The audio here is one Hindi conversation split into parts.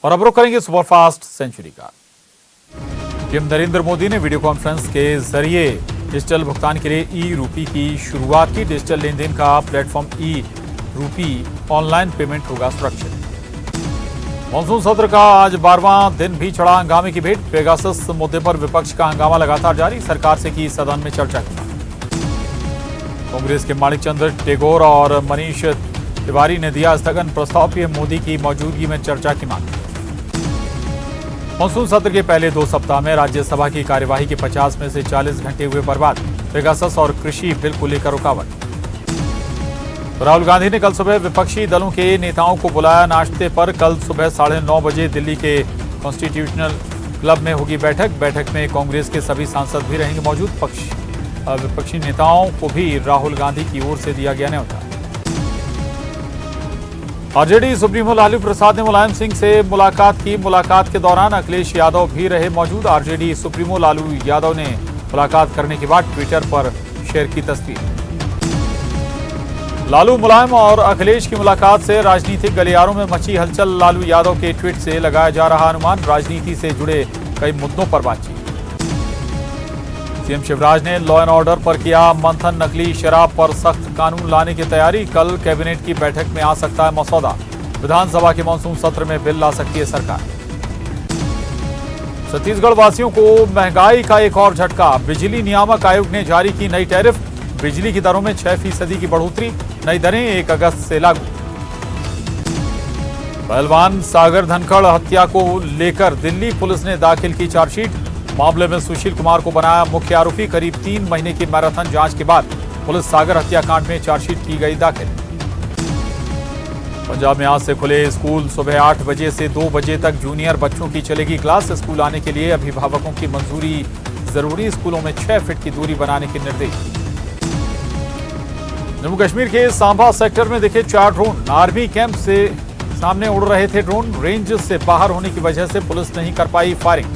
और अब रुख करेंगे सुपरफास्ट सेंचुरी का। पीएम नरेंद्र मोदी ने वीडियो कॉन्फ्रेंस के जरिए डिजिटल भुगतान के लिए ई रूपी की शुरुआत की। डिजिटल लेन देन का प्लेटफॉर्म ई रूपी ऑनलाइन पेमेंट होगा सुरक्षित। मानसून सत्र का आज 12वां दिन भी चढ़ा हंगामे की भेंट। पेगासस मुद्दे पर विपक्ष का हंगामा लगातार जारी। सरकार से की सदन में चर्चा की मांग। कांग्रेस के माणिक चंद्र टेगोर और मनीष तिवारी ने दिया स्थगन प्रस्ताव। पीएम मोदी की मौजूदगी में चर्चा की मांग। मानसून सत्र के पहले 2 सप्ताह में राज्यसभा की कार्यवाही के 50 में से 40 घंटे हुए बर्बाद। पेगासस और कृषि बिल को लेकर रुकावट। राहुल गांधी ने कल सुबह विपक्षी दलों के नेताओं को बुलाया नाश्ते पर। कल सुबह 9:30 बजे दिल्ली के कॉन्स्टिट्यूशनल क्लब में होगी बैठक। बैठक में कांग्रेस के सभी सांसद भी रहेंगे मौजूद। विपक्षी नेताओं को भी राहुल गांधी की ओर से दिया गया न्यौता। आरजेडी सुप्रीमो लालू प्रसाद ने मुलायम सिंह से मुलाकात की। मुलाकात के दौरान अखिलेश यादव भी रहे मौजूद। आरजेडी सुप्रीमो लालू यादव ने मुलाकात करने के बाद ट्विटर पर शेयर की तस्वीर। लालू मुलायम और अखिलेश की मुलाकात से राजनीतिक गलियारों में मची हलचल। लालू यादव के ट्वीट से लगाया जा रहा अनुमान। राजनीति से जुड़े कई मुद्दों पर बातचीत। सीएम शिवराज ने लॉ एंड ऑर्डर पर किया मंथन। नकली शराब पर सख्त कानून लाने की तैयारी। कल कैबिनेट की बैठक में आ सकता है मसौदा। विधानसभा के मानसून सत्र में बिल ला सकती है सरकार। छत्तीसगढ़ वासियों को महंगाई का एक और झटका। बिजली नियामक आयोग ने जारी की नई टैरिफ। बिजली की दरों में 6% की बढ़ोतरी। नई दरें 1 अगस्त से लागू। पहलवान सागर धनखड़ हत्या को लेकर दिल्ली पुलिस ने दाखिल की चार्जशीट। मामले में सुशील कुमार को बनाया मुख्य आरोपी। करीब 3 महीने की मैराथन जांच के बाद पुलिस सागर हत्याकांड में चार्जशीट की गई दाखिल। पंजाब में आज से खुले स्कूल। सुबह 8 बजे से 2 बजे तक जूनियर बच्चों की चलेगी क्लास। स्कूल आने के लिए अभिभावकों की मंजूरी जरूरी। स्कूलों में 6 फीट की दूरी बनाने के निर्देश। जम्मू कश्मीर के सांबा सेक्टर में दिखे 4 ड्रोन। आर्मी कैंप से सामने उड़ रहे थे ड्रोन। रेंज से बाहर होने की वजह से पुलिस नहीं कर पाई फायरिंग।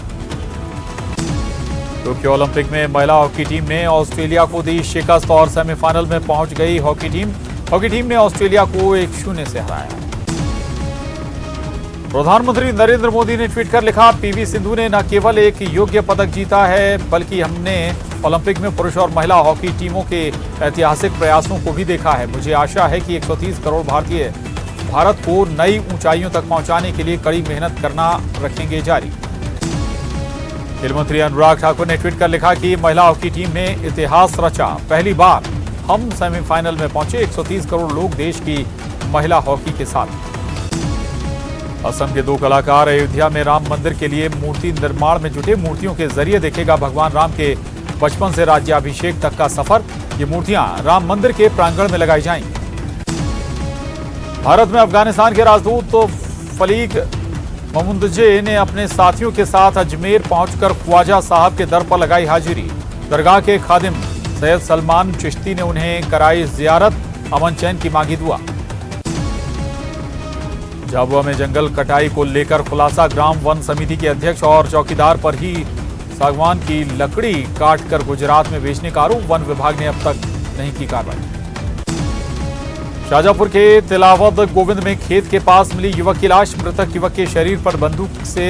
टोक्यो ओलंपिक में महिला हॉकी टीम ने ऑस्ट्रेलिया को दी शिकस्त और सेमीफाइनल में पहुंच गई हॉकी टीम। हॉकी टीम ने ऑस्ट्रेलिया को 1-0 से हराया। प्रधानमंत्री नरेंद्र मोदी ने ट्वीट कर लिखा, पीवी सिंधु ने न केवल एक योग्य पदक जीता है बल्कि हमने ओलंपिक में पुरुष और महिला हॉकी टीमों के ऐतिहासिक प्रयासों को भी देखा है। मुझे आशा है कि 130 करोड़ भारतीय भारत को नई ऊंचाइयों तक पहुंचाने के लिए कड़ी मेहनत करना रखेंगे जारी। खेल मंत्री अनुराग ठाकुर ने ट्वीट कर लिखा कि महिला हॉकी टीम ने इतिहास रचा। पहली बार हम सेमीफाइनल में पहुंचे। 130 करोड़ लोग देश की महिला हॉकी के साथ। असम के 2 कलाकार अयोध्या में राम मंदिर के लिए मूर्ति निर्माण में जुटे। मूर्तियों के जरिए देखेगा भगवान राम के बचपन से राज्याभिषेक तक का सफर। ये मूर्तियां राम मंदिर के प्रांगण में लगाई जाएंगी। भारत में अफगानिस्तान के राजदूत फलीक ममुंदजे ने अपने साथियों के साथ अजमेर पहुंचकर ख्वाजा साहब के दर पर लगाई हाजिरी। दरगाह के खादिम सैयद सलमान चिश्ती ने उन्हें कराई जियारत। अमन चैन की मांगी दुआ। झाबुआ में जंगल कटाई को लेकर खुलासा। ग्राम वन समिति के अध्यक्ष और चौकीदार पर ही सागवान की लकड़ी काटकर गुजरात में बेचने का आरोप। वन विभाग ने अब तक नहीं की कार्रवाई। शाहजहांपुर के तिलावत गोविंद में खेत के पास मिली युवक की लाश। मृतक युवक के शरीर पर बंदूक से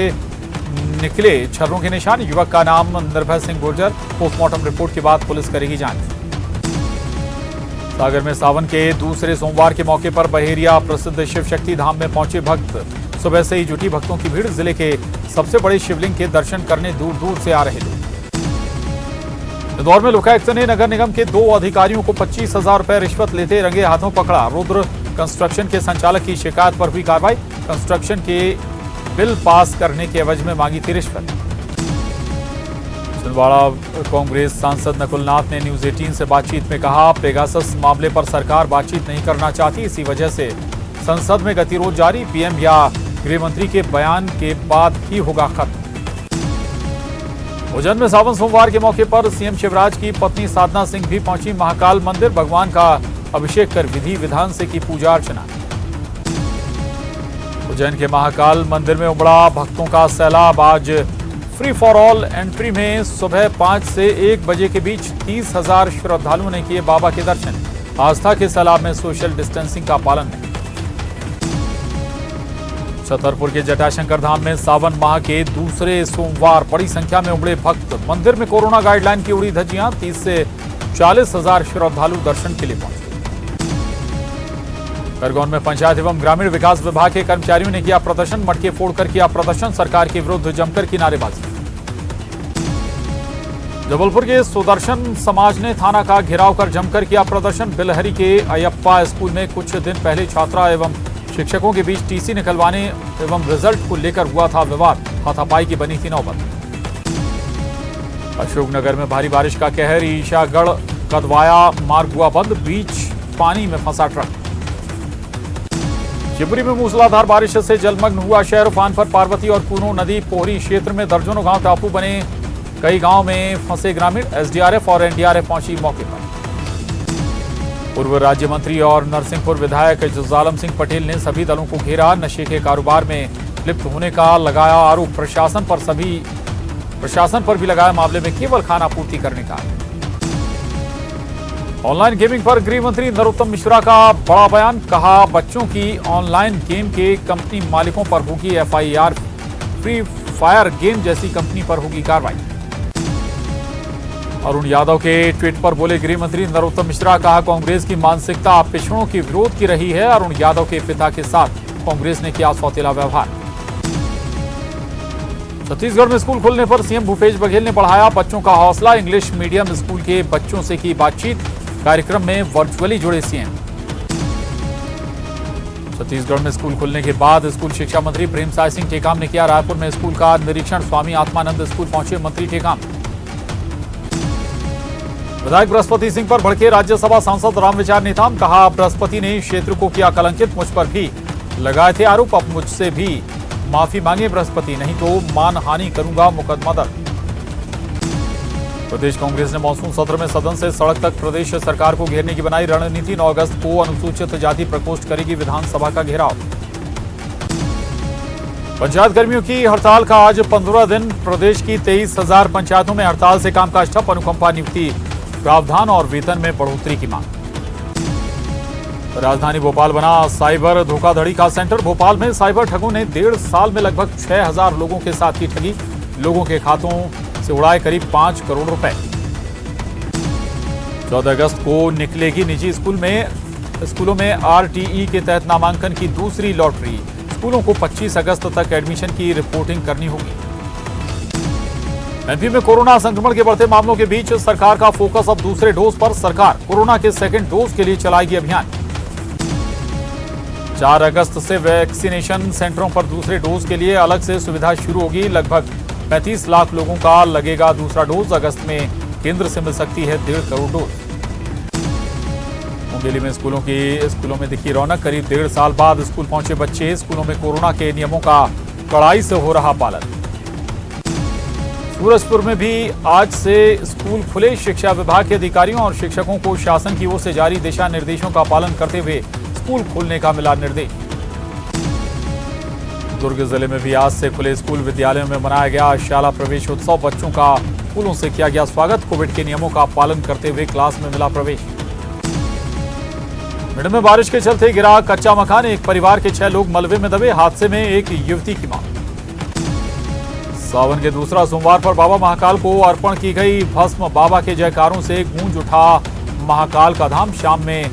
निकले छर्रों के निशान। युवक का नाम निर्भय सिंह गुर्जर। पोस्टमार्टम रिपोर्ट के बाद पुलिस करेगी जांच। सागर में सावन के दूसरे सोमवार के मौके पर बहेरिया प्रसिद्ध शिव शक्ति धाम में पहुंचे भक्त। सुबह से ही जुटी भक्तों की भीड़। जिले के सबसे बड़े शिवलिंग के दर्शन करने दूर दूर से आ रहे लोग। इंदौर में लोकायुक्त ने नगर निगम के 2 अधिकारियों को 25,000 रुपए रिश्वत लेते रंगे हाथों पकड़ा। रुद्र कंस्ट्रक्शन के संचालक की शिकायत पर हुई कार्रवाई। कंस्ट्रक्शन के बिल पास करने के एवज में मांगी थी रिश्वत। छिंदवाड़ा कांग्रेस सांसद नकुल नाथ ने न्यूज 18 से बातचीत में कहा, पेगासस मामले पर सरकार बातचीत नहीं करना चाहती। इसी वजह से संसद में गतिरोध जारी। पीएम या गृह मंत्री के बयान के बाद ही होगा खत्म। उज्जैन में सावन सोमवार के मौके पर सीएम शिवराज की पत्नी साधना सिंह भी पहुंची महाकाल मंदिर। भगवान का अभिषेक कर विधि विधान से की पूजा अर्चना। उज्जैन के महाकाल मंदिर में उमड़ा भक्तों का सैलाब। आज फ्री फॉर ऑल एंट्री में सुबह 5 से 1 बजे के बीच 30,000 श्रद्धालुओं ने किए बाबा के दर्शन। आस्था के सैलाब में सोशल डिस्टेंसिंग का पालन नहीं। छतरपुर के जटाशंकर धाम में सावन माह के दूसरे सोमवार बड़ी संख्या में उमड़े भक्त। मंदिर में कोरोना गाइडलाइन की उड़ी धज्जियां। 30 से 40 हजार श्रद्धालु दर्शन के लिए पहुंचे। खरगोन में पंचायत एवं ग्रामीण विकास विभाग के कर्मचारियों ने किया प्रदर्शन। मटके फोड़कर किया प्रदर्शन। सरकार के विरुद्ध जमकर की नारेबाजी। जबलपुर के सुदर्शन समाज ने थाना का घेराव कर जमकर किया प्रदर्शन। बिलहरी के अयप्पा स्कूल में कुछ दिन पहले छात्रा एवं शिक्षकों के बीच टीसी निकलवाने एवं रिजल्ट को लेकर हुआ था विवाद। हाथापाई की बनी थी नौबत। अशोकनगर में भारी बारिश का कहर। ईशागढ़ कदवाया मार्ग हुआ बंद। बीच पानी में फंसा ट्रक। शिवपुरी में मूसलाधार बारिश से जलमग्न हुआ शहर। उफान पर पार्वती और कूनो नदी। पोहरी क्षेत्र में दर्जनों गांव टापू बने। कई गांव में फंसे ग्रामीण। एसडीआरएफ और एनडीआरएफ पहुंची मौके पर। पूर्व राज्य मंत्री और नरसिंहपुर विधायक जुजालम सिंह पटेल ने सभी दलों को घेरा। नशे के कारोबार में लिप्त होने का लगाया आरोप। प्रशासन पर भी लगाया मामले में केवल खाना पूर्ति करने का। ऑनलाइन गेमिंग पर गृह मंत्री नरोत्तम मिश्रा का बड़ा बयान। कहा बच्चों की ऑनलाइन गेम के कंपनी मालिकों पर होगी एफआईआर। फ्री फायर गेम जैसी कंपनी पर होगी कार्रवाई। अरुण यादव के ट्वीट पर बोले गृह मंत्री नरोत्तम मिश्रा। कहा कांग्रेस की मानसिकता पिछड़ों के विरोध की रही है। अरुण यादव के पिता के साथ कांग्रेस ने किया सौतेला व्यवहार। छत्तीसगढ़ में स्कूल खुलने पर सीएम भूपेश बघेल ने बढ़ाया बच्चों का हौसला। इंग्लिश मीडियम स्कूल के बच्चों से की बातचीत। कार्यक्रम में वर्चुअली जुड़े सीएम। छत्तीसगढ़ में स्कूल खुलने के बाद स्कूल शिक्षा मंत्री प्रेमसाय सिंह टेकाम ने किया रायपुर में स्कूल का निरीक्षण। स्वामी आत्मानंद स्कूल पहुंचे मंत्री टेकाम। विधायक बृहस्पति सिंह पर भड़के राज्यसभा सांसद रामविचार नेताम। कहा बृहस्पति ने क्षेत्र को किया कलंकित। मुझ पर भी लगाए थे आरोप। अब मुझसे भी माफी मांगे बृहस्पति, नहीं तो मानहानि करूंगा मुकदमा दर्ज। प्रदेश कांग्रेस ने मानसून सत्र में सदन से सड़क तक प्रदेश सरकार को घेरने की बनाई रणनीति। 9 अगस्त को अनुसूचित जाति प्रकोष्ठ करेगी विधानसभा का घेराव। पंचायत कर्मियों की हड़ताल का आज 15 दिन। प्रदेश की 23,000 पंचायतों में हड़ताल से कामकाज ठप। अनुकंपा नियुक्ति प्रावधान और वेतन में बढ़ोतरी की मांग। राजधानी भोपाल बना साइबर धोखाधड़ी का सेंटर। भोपाल में साइबर ठगों ने 1.5 साल में लगभग 6,000 लोगों के साथ की ठगी। लोगों के खातों से उड़ाए करीब 5 करोड़ रुपए। 14 अगस्त को निकलेगी निजी स्कूलों में आरटीई के तहत नामांकन की दूसरी लॉटरी। स्कूलों को 25 अगस्त तक एडमिशन की रिपोर्टिंग करनी होगी। एमपी में कोरोना संक्रमण के बढ़ते मामलों के बीच सरकार का फोकस अब दूसरे डोज पर। सरकार कोरोना के सेकेंड डोज के लिए चलाएगी अभियान। 4 अगस्त से वैक्सीनेशन सेंटरों पर दूसरे डोज के लिए अलग से सुविधा शुरू होगी। लगभग 35 लाख लोगों का लगेगा दूसरा डोज। अगस्त में केंद्र से मिल सकती है 1.5 करोड़ डोज। मुंगेली में स्कूलों में दिखी रौनक। करीब 1.5 साल बाद स्कूल पहुंचे बच्चे। स्कूलों में कोरोना के नियमों का कड़ाई से हो रहा पालन। सूरजपुर में भी आज से स्कूल खुले। शिक्षा विभाग के अधिकारियों और शिक्षकों को शासन की ओर से जारी दिशा निर्देशों का पालन करते हुए स्कूल खोलने का मिला निर्देश। दुर्ग जिले में भी आज से खुले स्कूल। विद्यालयों में मनाया गया शाला प्रवेश उत्सव। बच्चों का फूलों से किया गया स्वागत। कोविड के नियमों का पालन करते हुए क्लास में मिला प्रवेश। मिड में बारिश के चलते गिरा कच्चा मकान। एक परिवार के 6 लोग मलबे में दबे। हादसे में एक युवती की मौत। सावन के दूसरा सोमवार पर बाबा महाकाल को अर्पण की गई भस्म। बाबा के जयकारों से गूंज उठा महाकाल का धाम। शाम में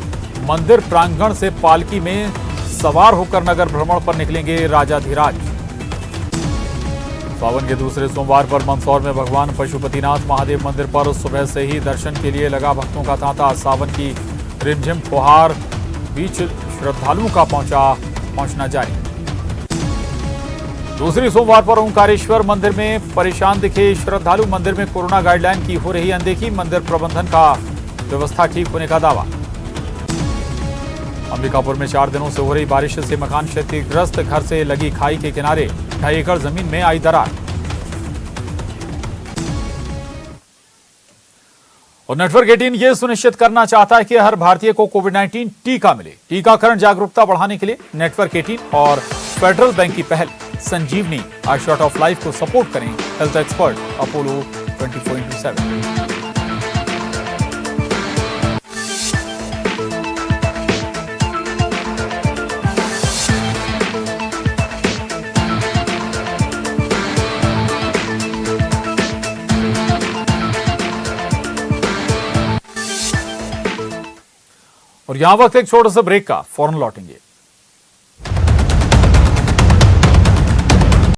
मंदिर प्रांगण से पालकी में सवार होकर नगर भ्रमण पर निकलेंगे राजाधिराज। सावन के दूसरे सोमवार पर मंदसौर में भगवान पशुपतिनाथ महादेव मंदिर पर सुबह से ही दर्शन के लिए लगा भक्तों का तांता। सावन की रिमझिम फुहार बीच श्रद्धालुओं का पहुंचना जारी। दूसरी सोमवार पर ओंकारेश्वर मंदिर में परेशान दिखे श्रद्धालु। मंदिर में कोरोना गाइडलाइन की हो रही अनदेखी। मंदिर प्रबंधन का व्यवस्था ठीक होने का दावा। अंबिकापुर में 4 दिनों से हो रही बारिश से मकान क्षतिग्रस्त। घर से लगी खाई के किनारे 2.5 एकड़ जमीन में आई दरार। और नेटवर्क 18 ये सुनिश्चित करना चाहता है कि हर भारतीय को कोविड-19 टीका मिले। टीकाकरण जागरूकता बढ़ाने के लिए नेटवर्क 18 और फेडरल बैंक की पहल संजीवनी आई शॉट ऑफ लाइफ को सपोर्ट करें। Health expert Apollo 24/7। और यहां वक्त एक छोटा सा ब्रेक का, फौरन लौटेंगे।